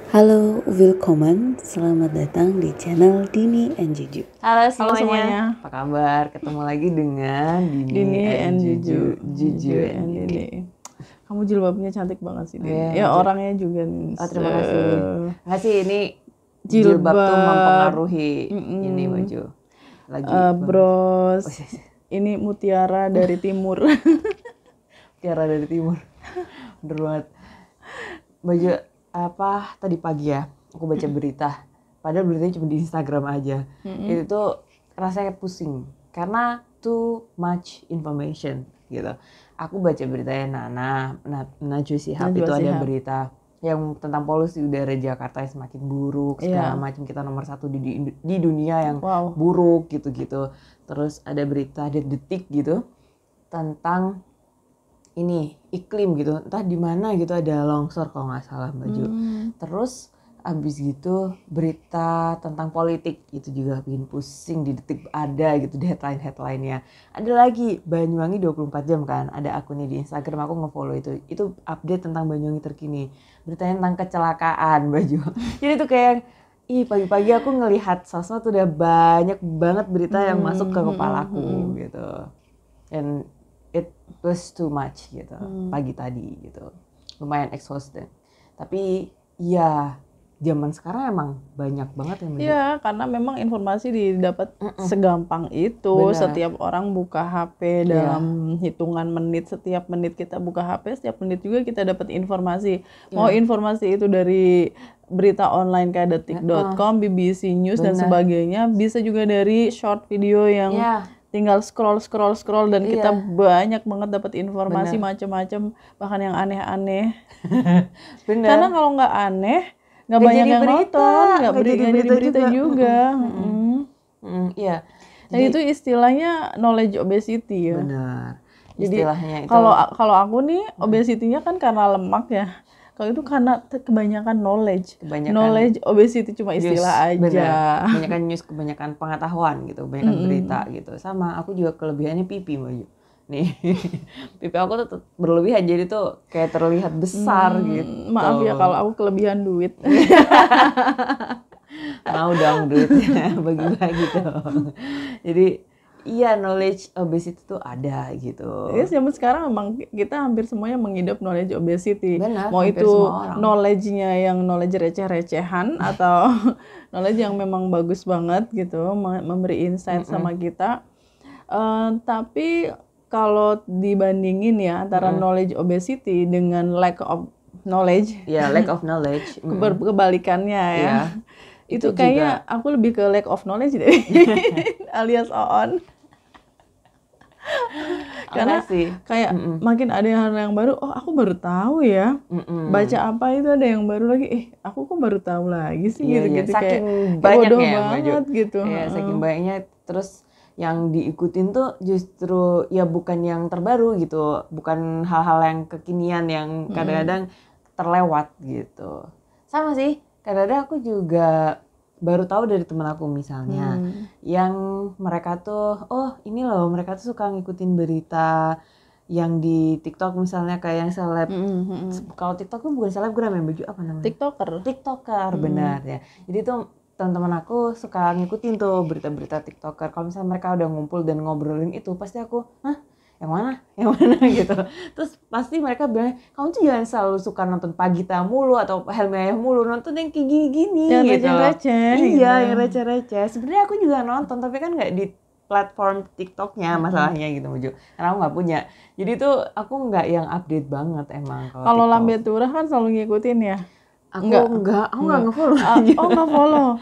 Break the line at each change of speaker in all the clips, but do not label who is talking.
Halo, willkommen. Selamat datang di channel Dini and Juju.
Halo
Halo semuanya.
Apa kabar? Ketemu lagi dengan
Dini and Juju.
Juju and Dini.
Kamu jilbabnya cantik banget sih, Dini.
Iya,
Ya orangnya juga nih.
terima kasih. Makasih, ini jilbab tuh mempengaruhi ini baju. Lagi
bros. Ini mutiara dari timur.
Tiara dari timur. Bener banget. Baju apa tadi pagi ya? Aku baca berita. Padahal beritanya cuma di Instagram aja. Itu tuh rasanya pusing karena too much information gitu. Aku baca beritanya Najwa Shihab itu ada berita yang tentang polusi udara Jakarta yang semakin buruk segala macam, kita nomor 1 di dunia yang buruk gitu-gitu. Terus ada berita Detik gitu tentang ini iklim gitu, entah di mana gitu ada longsor kalau nggak salah baju. Terus abis gitu berita tentang politik itu juga bikin pusing, di Detik ada gitu headline-headline-nya. Ada lagi Banyuwangi 24 jam kan, ada akunnya di Instagram, aku nge-follow itu update tentang Banyuwangi terkini. Beritanya tentang kecelakaan baju. Jadi tuh kayak pagi-pagi aku ngelihat sosmed udah banyak banget berita yang masuk ke kepalaku gitu. And it was too much gitu pagi tadi gitu, lumayan exhausted. Tapi ya zaman sekarang emang banyak banget yang
Iya, karena memang informasi didapat segampang itu. Benar. Setiap orang buka HP dalam hitungan menit, setiap menit kita buka HP, setiap menit juga kita dapat informasi. Mau informasi itu dari berita online kayak detik.com, BBC News dan sebagainya, bisa juga dari short video yang tinggal scroll dan kita banyak banget dapat informasi macam-macam, bahkan yang aneh-aneh. Karena kalau nggak aneh, nggak banyak yang nonton, nggak jadi berita juga.
Iya.
Jadi itu istilahnya knowledge obesity ya.
Benar.
Istilahnya itu. Kalau aku nih obesity-nya kan karena lemak ya. Kalau itu karena kebanyakan knowledge. Knowledge obesity cuma istilah
news,
aja.
Kebanyakan news, kebanyakan pengetahuan gitu, kebanyakan berita gitu. Sama aku juga kelebihannya pipi baju. Nih, pipi aku tuh berlebihan, jadi tuh kayak terlihat besar gitu.
Maaf ya kalau aku kelebihan duit.
Mau dong duitnya, bagi-bagi dong. Jadi iya, knowledge obesity itu ada gitu.
Ya, zaman sekarang memang kita hampir semuanya mengidap knowledge obesity.
Benar,
mau itu knowledge-nya yang knowledge receh-recehan atau knowledge yang memang bagus banget gitu, memberi insight sama kita. Tapi kalau dibandingin ya antara knowledge obesity dengan lack of knowledge.
Ya, lack of knowledge.
Kebalikannya ya. Itu kayaknya juga. Aku lebih ke lack of knowledge deh. Alias on. Karena kayak makin ada hal yang baru, aku baru tahu ya. Baca apa itu ada yang baru lagi, aku kok baru tahu lagi sih gitu.
Saking
kayak
banyaknya
banget gitu.
Iya, saking banyaknya, terus yang diikutin tuh justru ya bukan yang terbaru gitu, bukan hal-hal yang kekinian yang kadang-kadang terlewat gitu. Sama sih, kadang-kadang aku juga baru tahu dari temen aku misalnya yang mereka tuh ini loh, mereka tuh suka ngikutin berita yang di TikTok misalnya, kayak yang seleb. Kalau TikTok tuh bukan selebgram ya baju, apa namanya? TikToker benar ya. Jadi tuh teman-teman aku suka ngikutin tuh berita-berita TikToker. Kalau misalnya mereka udah ngumpul dan ngobrolin itu, pasti aku yang mana gitu. Terus pasti mereka bilang, kamu tuh jangan selalu suka nonton Pagita mulu atau Helmi Ayah mulu, nonton yang kayak gini-gini
yang
gitu.
Receh-receh.
Iya, yang receh-receh. Sebenarnya aku juga nonton, tapi kan nggak di platform TikToknya masalahnya gitu Muju. Karena aku nggak punya. Jadi tuh aku nggak yang update banget emang.
Kalau Lambe Turah kan selalu ngikutin ya.
Aku enggak nge-follow.
Nggak follow.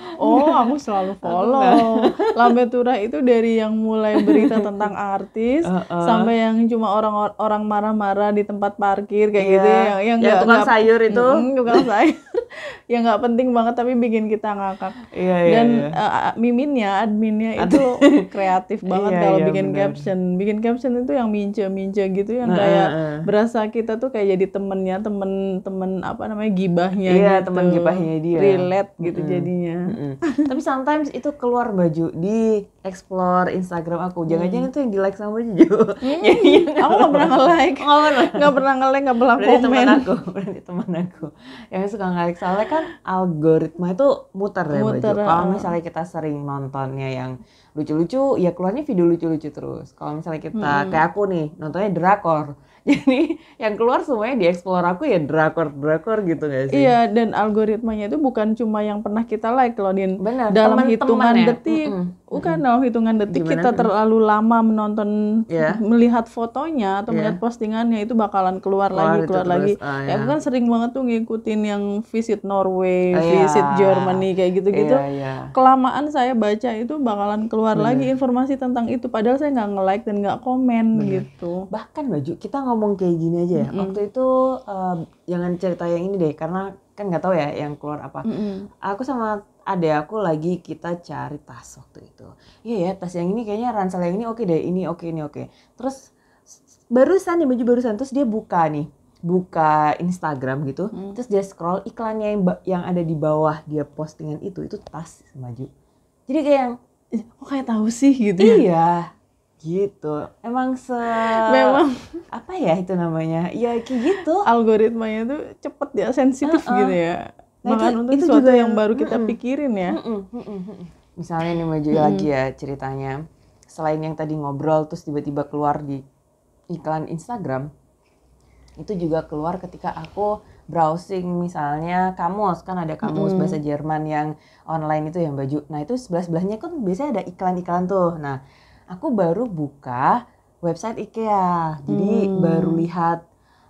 Aku selalu follow. Lambe Turah itu dari yang mulai berita tentang artis sampai yang cuma orang marah-marah di tempat parkir kayak gitu yang
tukang sayur itu.
Tukang sayur. Yang nggak penting banget tapi bikin kita ngakak. Dan adminnya itu kreatif banget kalau bikin caption. Bikin caption itu yang mince-mince gitu, yang kayak berasa kita tuh kayak jadi temen apa namanya, gibahnya.
Iya,
gitu.
Teman gibahnya dia.
Relate gitu jadinya.
Tapi sometimes itu keluar baju di explore Instagram aku. Jangan-jangan itu yang di like sama Jojo.
Aku nggak pernah nge-like, nggak pernah nge-like, nggak pernah komen.
Berarti teman aku yang suka nge-like, soalnya kan algoritma itu muter ya Baju. Kalau misalnya kita sering nontonnya yang lucu-lucu, ya keluarnya video lucu-lucu terus. Kalau misalnya kita kayak aku nih nontonnya drakor, jadi yang keluar semuanya di explore aku ya drakor gitu gak sih?
Iya, dan algoritmanya itu bukan cuma yang pernah kita like loh, Din.
Bener,
dalam
temen-temen
hitungan
ya.
detik, bukan dalam hitungan detik.
Gimana?
Kita terlalu lama menonton,
Iya.
melihat fotonya atau
Iya.
melihat postingannya, itu bakalan keluar lagi,
itu
keluar
terus.
lagi.
Ah,
Ya, aku
iya.
kan sering banget tuh ngikutin yang visit Norway,
Iya.
visit Germany kayak gitu-gitu.
Iya.
Kelamaan saya baca itu bakalan keluar lagi informasi tentang itu. Padahal saya nggak nge-like dan nggak komen gitu.
Bahkan Baju, kita ngomong kayak gini aja ya. Waktu itu jangan cerita yang ini deh, karena kan nggak tahu ya yang keluar apa. Aku sama adek aku lagi kita cari tas waktu itu. Iya ya, tas yang ini kayaknya ransel yang ini oke deh, ini oke, ini oke. Terus barusan nih Baju, terus dia buka Instagram gitu. Terus dia scroll iklannya yang ada di bawah dia postingan itu tas Baju. Jadi kayak yang
Kok kayak tahu sih gitu ya?
iya, gitu. Memang
Memang
apa ya itu namanya? Ya kayak gitu.
algoritmanya tuh cepet ya, sensitif gitu ya.
Nah,
Bahkan untuk
itu
sesuatu
juga
yang baru kita pikirin ya.
Misalnya nih Maju lagi ya ceritanya. Selain yang tadi ngobrol terus tiba-tiba keluar di iklan Instagram, itu juga keluar ketika aku browsing misalnya kamus, kan ada kamus bahasa Jerman yang online itu yang Baju. Nah itu sebelah-sebelahnya kan biasanya ada iklan-iklan tuh. Nah aku baru buka website IKEA, jadi baru lihat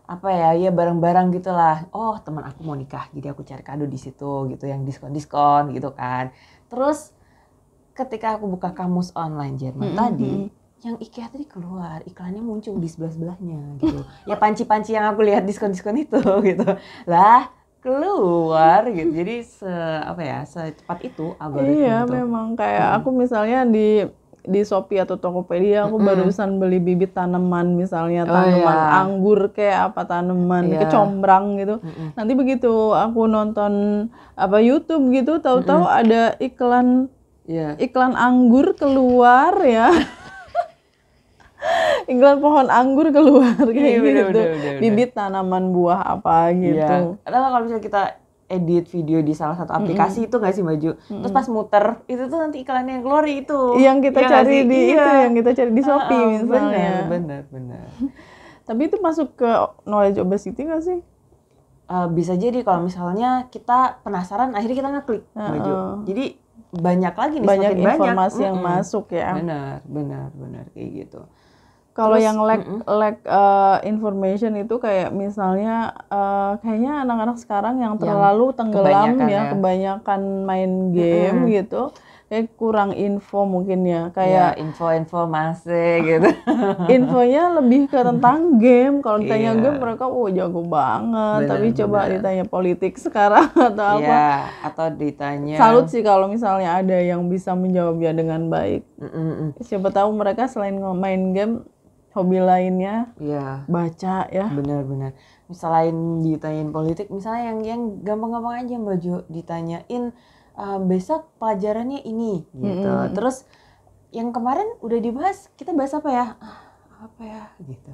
apa ya barang-barang gitulah. Oh teman aku mau nikah, jadi aku cari kado di situ gitu, yang diskon gitu kan. Terus ketika aku buka kamus online Jerman tadi, yang IKEA tadi keluar, iklannya muncul di sebelah-sebelahnya gitu. Ya panci-panci yang aku lihat diskon-diskon itu gitu. Lah keluar gitu. Jadi secepat itu algoritma
Iya,
itu.
memang kayak aku misalnya di Shopee atau Tokopedia aku barusan beli bibit tanaman, misalnya tanaman anggur kayak apa, tanaman kecombrang gitu. Nanti begitu aku nonton YouTube gitu, tahu-tahu ada iklan anggur keluar ya. Iklan pohon anggur keluar kayak gitu.
Bener.
Bibit tanaman buah apa gitu.
Iya. Atau kalau misalnya kita edit video di salah satu aplikasi itu nggak sih Baju? Terus pas muter itu tuh nanti iklannya yang keluar itu.
Yang kita cari di
itu,
yang kita cari di Shopee misalnya.
Benar.
Tapi itu masuk ke knowledge obesity nggak sih?
Bisa jadi kalau misalnya kita penasaran akhirnya kita ngeklik Baju. Jadi banyak lagi nih,
banyak
semakin
informasi
banyak
yang masuk ya.
Benar kayak gitu.
Kalau yang lack information itu kayak misalnya kayaknya anak-anak sekarang yang terlalu tenggelam kebanyakan main game gitu, kayak kurang info mungkin ya, kayak
info masih gitu.
infonya lebih ke tentang game. Kalau ditanya game mereka jago banget, tapi coba ditanya politik sekarang atau apa,
atau ditanya
salut sih kalau misalnya ada yang bisa menjawabnya dengan baik. Siapa tahu mereka selain main game, hobi lainnya baca ya.
Benar. Selain ditanyain politik, misalnya yang gampang-gampang aja Baju, ditanyain besok pelajarannya ini gitu. Terus yang kemarin udah dibahas, kita bahas apa ya gitu.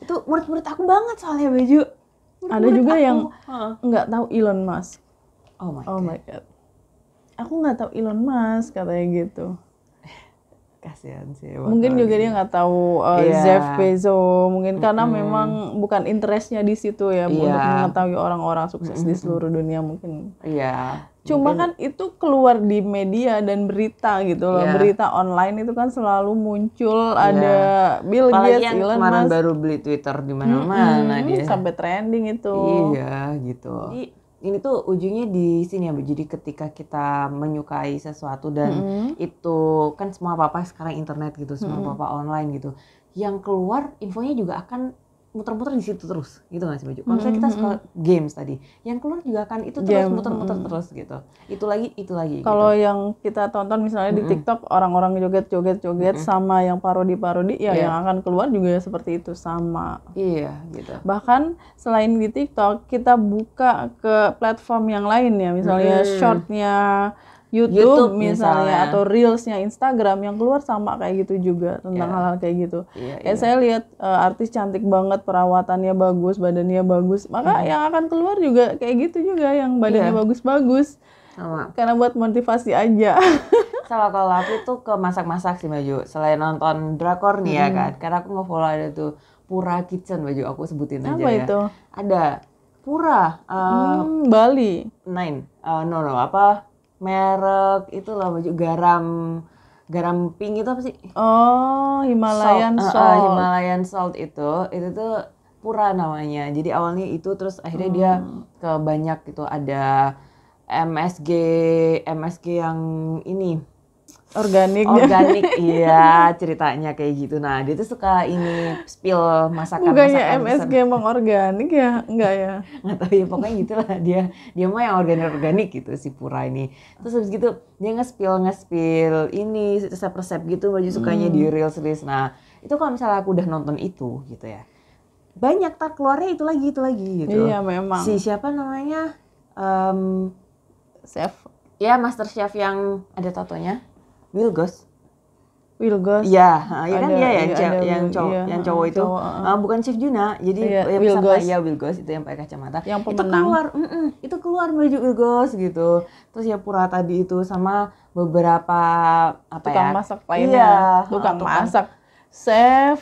Itu murid-murid aku banget soalnya Baju.
Ada juga yang nggak tahu Elon Musk.
Oh my god.
Aku nggak tahu Elon Musk katanya gitu.
Kasihan sih.
Mungkin juga dia nggak tahu Jeff Bezos, mungkin karena memang bukan interestnya di situ ya, untuk mengetahui orang-orang sukses di seluruh dunia mungkin.
Iya.
Cuma kan itu keluar di media dan berita gitu loh, berita online itu kan selalu muncul ada Bill Gates, Elon Musk.
Kemarin baru beli Twitter di mana-mana dia.
Sampai trending itu.
Iya gitu. Jadi ini tuh ujungnya di sini ya Bu. Jadi ketika kita menyukai sesuatu dan itu kan semua apa-apa sekarang internet gitu, semua apa-apa online gitu. Yang keluar infonya juga akan muter-muter di situ terus, gitu nggak sih Baju? Kalau misalnya kita suka games tadi, yang keluar juga akan itu terus muter-muter terus gitu. Itu lagi.
Kalau yang kita tonton misalnya di TikTok, orang-orang joget-joget sama yang parodi-parodi, yang akan keluar juga seperti itu sama.
Iya, gitu.
Bahkan selain di TikTok, kita buka ke platform yang lain ya, misalnya shortnya YouTube misalnya atau Reelsnya Instagram yang keluar sama kayak gitu juga tentang hal-hal kayak gitu. Saya lihat artis cantik banget, perawatannya bagus, badannya bagus, maka yang akan keluar juga kayak gitu juga, yang badannya bagus-bagus.
Sama.
Karena buat motivasi aja.
Sama, kalau aku tuh ke masak-masak sih Maju. Selain nonton drakor nih ya kan, karena aku nge-follow ada tuh Pura Kitchen Maju, aku sebutin aja
Apa
ya.
itu?
Ada Pura
Bali.
Nine, merek itu loh Maju, garam pink itu apa sih?
Oh, Himalayan salt.
Himalayan salt itu tuh Pura namanya. Jadi awalnya itu, terus akhirnya dia ke banyak gitu, ada MSG yang ini
Organik.
Iya, ceritanya kayak gitu. Nah, dia tuh suka ini spill masakan.
Bukannya MSG emang organik ya? Enggak ya?
Nggak tahu ya, pokoknya gitulah, dia mah yang organik gitu si Pura ini. Terus habis gitu dia nge-spill ini resep-resep gitu, Maju sukanya di Reels. Nah, itu kalau misalnya aku udah nonton itu gitu ya, banyak tak keluarnya itu lagi gitu.
Iya, memang.
Si siapa namanya?
Chef.
Ya, Master Chef yang ada tatonya. Wilgos.
Iya,
ya kan dia yang cowok itu. Bukan Chef Juna. Jadi Wilgos itu yang pakai kacamata.
Yang pemenang.
Itu keluar, itu keluar Maju Wilgos gitu. Terus ya Pura tadi itu sama beberapa
tukang masak lainnya. Tukang masak, chef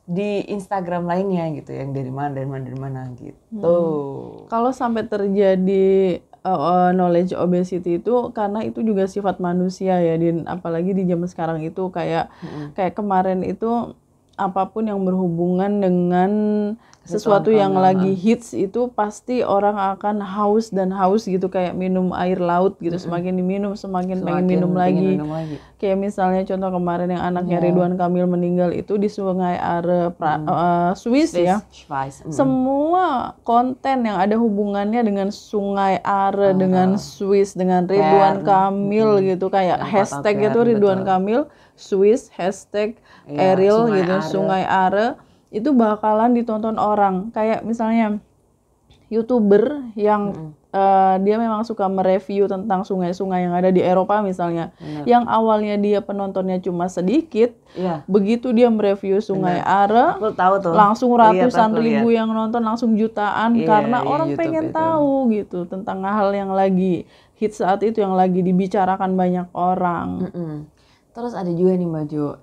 di Instagram lainnya gitu, yang dari mana gitu.
Kalau sampai terjadi knowledge obesity itu karena itu juga sifat manusia ya, apalagi di zaman sekarang itu kayak kemarin itu apapun yang berhubungan dengan sesuatu yang lagi hits itu pasti orang akan haus gitu, kayak minum air laut gitu. Semakin diminum semakin pengen minum lagi. Kayak misalnya contoh kemarin yang anaknya Ridwan Kamil meninggal itu di Sungai Are Swiss ya. Semua konten yang ada hubungannya dengan Sungai Are, dengan Swiss, dengan Ridwan Kamil gitu, kayak hashtag itu Ridwan Kamil Swiss, hashtag Eril gitu, Sungai Are, itu bakalan ditonton orang. Kayak misalnya YouTuber yang dia memang suka mereview tentang sungai-sungai yang ada di Eropa misalnya. Yang awalnya dia penontonnya cuma sedikit, begitu dia mereview Sungai Are, langsung ratusan ribu yang nonton, langsung jutaan, karena orang YouTube pengen tahu gitu tentang hal yang lagi hits saat itu, yang lagi dibicarakan banyak orang.
Terus ada juga nih Maju,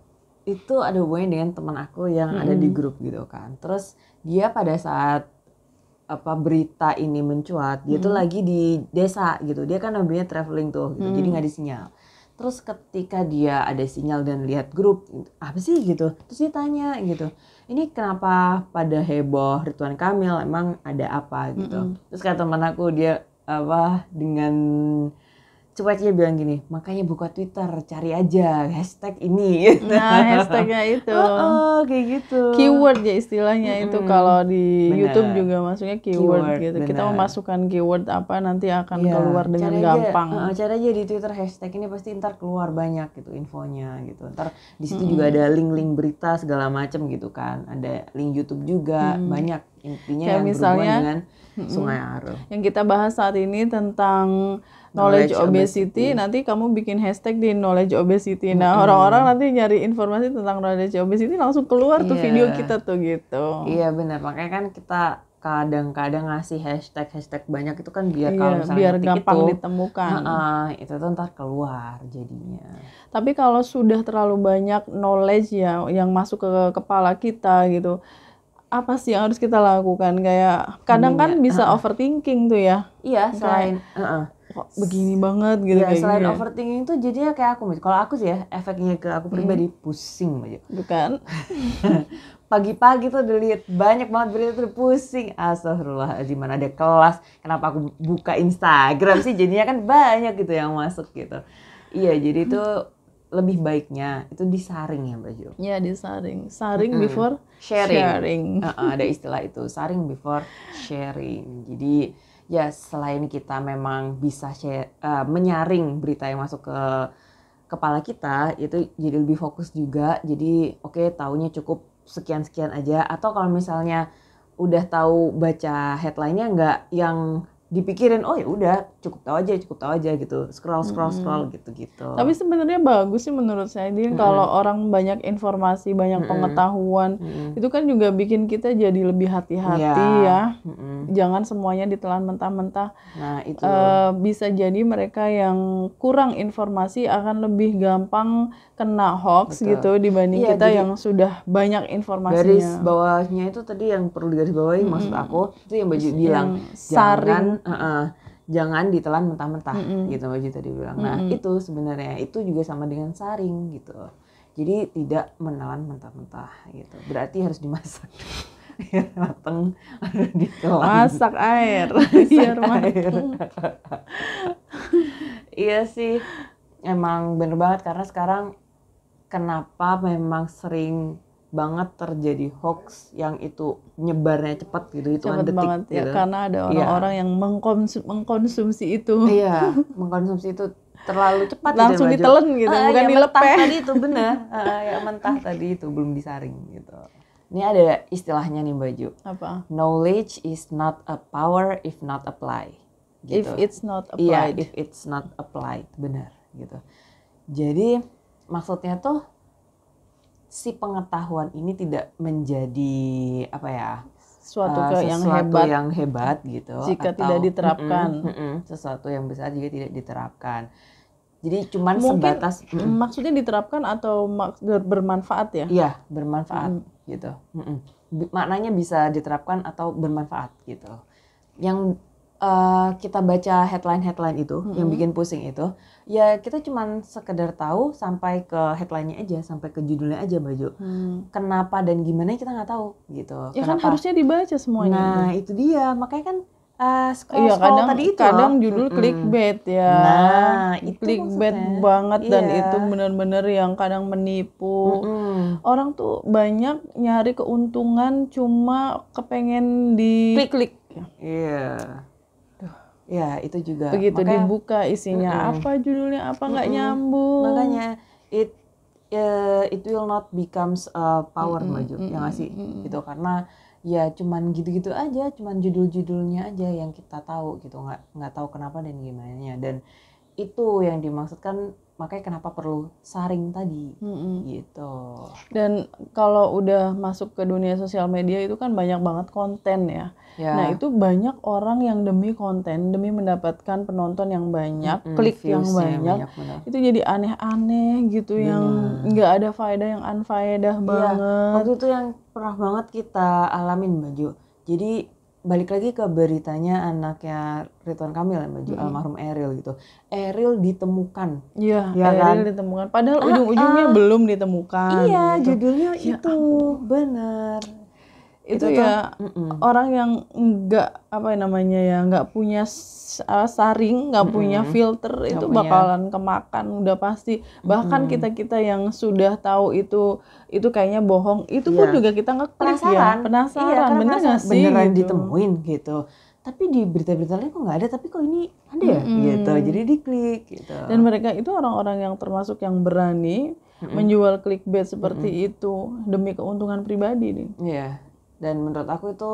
itu ada hubungannya dengan teman aku yang ada di grup gitu kan. Terus dia pada saat berita ini mencuat, dia tuh lagi di desa gitu. Dia kan namanya traveling tuh gitu, jadi nggak ada sinyal. Terus ketika dia ada sinyal dan lihat grup, apa sih gitu, terus dia tanya gitu, ini kenapa pada heboh Ridwan Kamil, emang ada apa gitu. Terus kata teman aku, dia dengan cueknya bilang gini, makanya buka Twitter, cari aja hashtag ini.
Nah, hashtagnya itu.
Kayak gitu.
Keyword ya istilahnya itu, kalau di YouTube juga masuknya keyword gitu. Kita memasukkan keyword apa, nanti akan keluar dengan gampang.
Cari aja di Twitter hashtag ini, pasti ntar keluar banyak gitu infonya gitu. Ntar di situ juga ada link-link berita segala macam gitu kan. Ada link YouTube juga, banyak intinya yang berhubungan dengan Sungai Are.
Yang kita bahas saat ini tentang knowledge obesity, nanti kamu bikin hashtag di knowledge obesity. Nah, orang-orang nanti nyari informasi tentang knowledge obesity, langsung keluar tuh video kita tuh gitu.
Iya benar, makanya kan kita kadang-kadang ngasih hashtag banyak itu kan biar kalau misalnya
biar gampang ditemukan.
Itu tuh ntar keluar jadinya.
Tapi kalau sudah terlalu banyak knowledge ya yang masuk ke kepala kita gitu, apa sih yang harus kita lakukan? Kayak kadang kan bisa overthinking tuh ya.
Iya, selain
kok begini banget gitu.
Ya, selain overthinking tuh jadinya kayak aku. Kalau aku sih ya, efeknya ke aku pribadi pusing aja.
Bukan?
Pagi-pagi tuh udah lihat banyak banget berita tuh pusing. Astagfirullahaladzim, mana ada kelas. Kenapa aku buka Instagram sih? Jadinya kan banyak gitu yang masuk gitu. Iya, jadi itu lebih baiknya itu disaring ya Mbak Jo.
Ya, disaring. Saring before sharing.
Ada istilah itu, saring before sharing. Jadi ya selain kita memang bisa menyaring berita yang masuk ke kepala kita, itu jadi lebih fokus juga. Jadi taunya cukup sekian-sekian aja. Atau kalau misalnya udah tahu baca headline-nya nggak yang dipikirin, oh ya udah cukup tahu aja gitu, scroll gitu.
Tapi sebenarnya bagus sih menurut saya, Din, kalau orang banyak informasi, banyak pengetahuan, itu kan juga bikin kita jadi lebih hati-hati ya. Jangan semuanya ditelan mentah-mentah.
Nah itu
Bisa jadi mereka yang kurang informasi akan lebih gampang kena hoax gitu dibanding
Iya,
kita
jadi
yang sudah banyak
garis
informasinya.
bawahnya itu tadi yang perlu digarisbawahi maksud aku itu yang Baju bilang
saring.
jangan ditelan mentah-mentah gitu Baju tadi bilang. Nah itu sebenarnya itu juga sama dengan saring gitu. Jadi tidak menelan mentah-mentah gitu. Berarti harus dimasak biar mateng, harus ditelan.
Masak air biar mateng.
Iya sih, emang bener banget karena sekarang kenapa memang sering banget terjadi hoax yang itu nyebarnya cepat gitu, hitungan
Cepet
detik
banget ya,
gitu.
karena ada orang-orang yang mengkonsumsi itu.
Iya, mengkonsumsi itu terlalu cepat
Langsung
gitu,
ditelen gitu, bukan
yang
dilepeh.
mentah tadi itu bener, yang mentah tadi itu belum disaring gitu. Ini ada istilahnya nih Baju.
Apa?
Knowledge is not a power if not applied. Gitu.
If it's not
Iya,
applied.
if it's not applied, benar gitu. Jadi maksudnya tuh si pengetahuan ini tidak menjadi apa ya?
Sesuatu
sesuatu yang hebat gitu.
jika
atau,
tidak diterapkan.
Sesuatu yang besar jika tidak diterapkan. Jadi cuman
Mungkin
sebatas
maksudnya diterapkan atau bermanfaat ya?
iya, bermanfaat gitu. Maknanya bisa diterapkan atau bermanfaat gitu. Yang kita baca headline itu, yang bikin pusing itu, ya kita cuman sekedar tahu sampai ke headline-nya aja, sampai ke judulnya aja Baju. Kenapa dan gimana kita nggak tahu gitu.
Ya kan harusnya dibaca semuanya.
Nah itu dia, makanya kan
Iya,
scroll tadi itu
kadang
loh.
judul clickbait ya.
Nah, itu
clickbait
maksudnya.
banget dan
Iya.
itu benar-benar yang kadang menipu. Orang tuh banyak nyari keuntungan cuma kepengen diklik.
Iya. Ya itu juga.
Begitu
Makanya,
dibuka isinya apa, judulnya apa, nggak nyambung.
makanya it will not becomes a power Baju, ya nggak sih? Gitu karena ya cuman gitu-gitu aja, cuman judul-judulnya aja yang kita tahu gitu, nggak tahu kenapa dan gimana. Dan itu yang dimaksudkan, makanya kenapa perlu saring tadi gitu.
Dan kalau udah masuk ke dunia sosial media itu kan banyak banget konten ya. Nah itu banyak orang yang demi konten, demi mendapatkan penonton yang banyak, klik yang banyak, itu jadi aneh-aneh gitu, yang nggak ada faedah, yang unfaedah banget.
Waktu itu yang pernah banget kita alamin Baju. Jadi balik lagi ke beritanya anaknya Ridwan Kamil ya Baju, almarhum Eril gitu. Eril ditemukan.
Iya,
Ya kan?
Eril ditemukan. Padahal ujung-ujungnya belum ditemukan.
Iya,
gitu.
judulnya itu bener.
Itu ya orang yang nggak punya saring, nggak punya filter, itu bakalan kemakan udah pasti. Bahkan kita yang sudah tahu itu kayaknya bohong, itu pun juga kita ngeklik ya, penasaran, bener nggak sih
beneran
gitu.
ditemuin gitu. Tapi di berita-berita lain kok nggak ada, tapi kok ini ada ya gitu. Jadi diklik gitu.
Dan mereka itu orang-orang yang termasuk yang berani menjual clickbait seperti itu demi keuntungan pribadi nih.
Iya. Dan menurut aku itu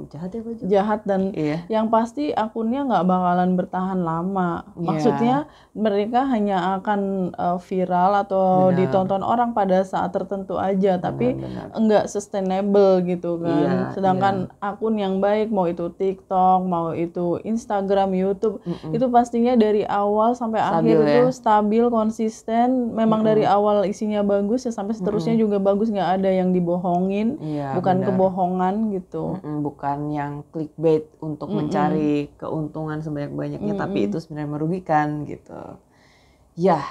jahat ya Baju.
Jahat dan yang pasti akunnya nggak bakalan bertahan lama. Maksudnya mereka hanya akan viral atau ditonton orang pada saat tertentu aja, tapi nggak sustainable gitu kan. Sedangkan akun yang baik, mau itu TikTok, mau itu Instagram, YouTube, itu pastinya dari awal sampai akhir itu stabil, konsisten. Memang dari awal isinya bagus ya sampai seterusnya juga bagus, nggak ada yang dibohongin, bukan kebohongan gitu.
Bukan yang clickbait untuk mencari keuntungan sebanyak-banyaknya, tapi itu sebenarnya merugikan gitu. Ya.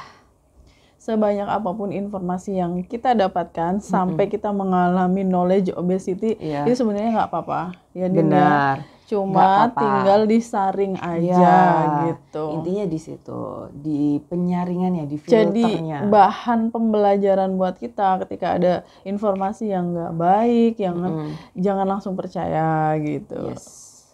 Sebanyak apapun informasi yang kita dapatkan sampai kita mengalami knowledge obesity, itu sebenarnya nggak apa-apa. Ya,
benar.
Cuma tinggal disaring aja gitu.
Intinya di situ, di penyaringannya, di filternya.
Jadi bahan pembelajaran buat kita ketika ada informasi yang nggak baik, yang jangan langsung percaya gitu.
Yes,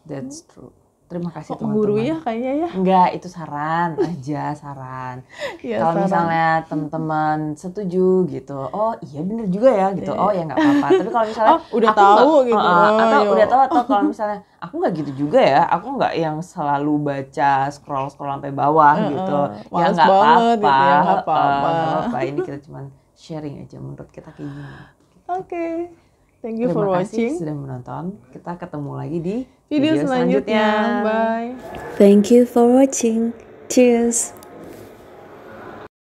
that's true. Terima kasih
Kok menggurui ya
teman-teman.
kayaknya ya.
Enggak, itu saran aja, saran.
Iya,
Kalau
saran.
misalnya teman-teman setuju gitu, oh iya bener juga ya gitu, oh ya nggak apa-apa. Tapi kalau misalnya
udah
aku
tahu
nggak,
gitu.
atau
Ayo.
udah tahu, atau kalau misalnya aku nggak gitu juga ya, aku nggak yang selalu baca scroll sampai bawah gitu. Ya
Males
nggak
banget
apa-apa,
gitu ya, nggak apa-apa.
nggak apa-apa. Ini kita cuman sharing aja menurut kita kayak gini.
Oke. Thank you for
Terima kasih
watching.
sudah menonton. Kita ketemu lagi di
Video selanjutnya. Bye.
Thank you for watching. Cheers.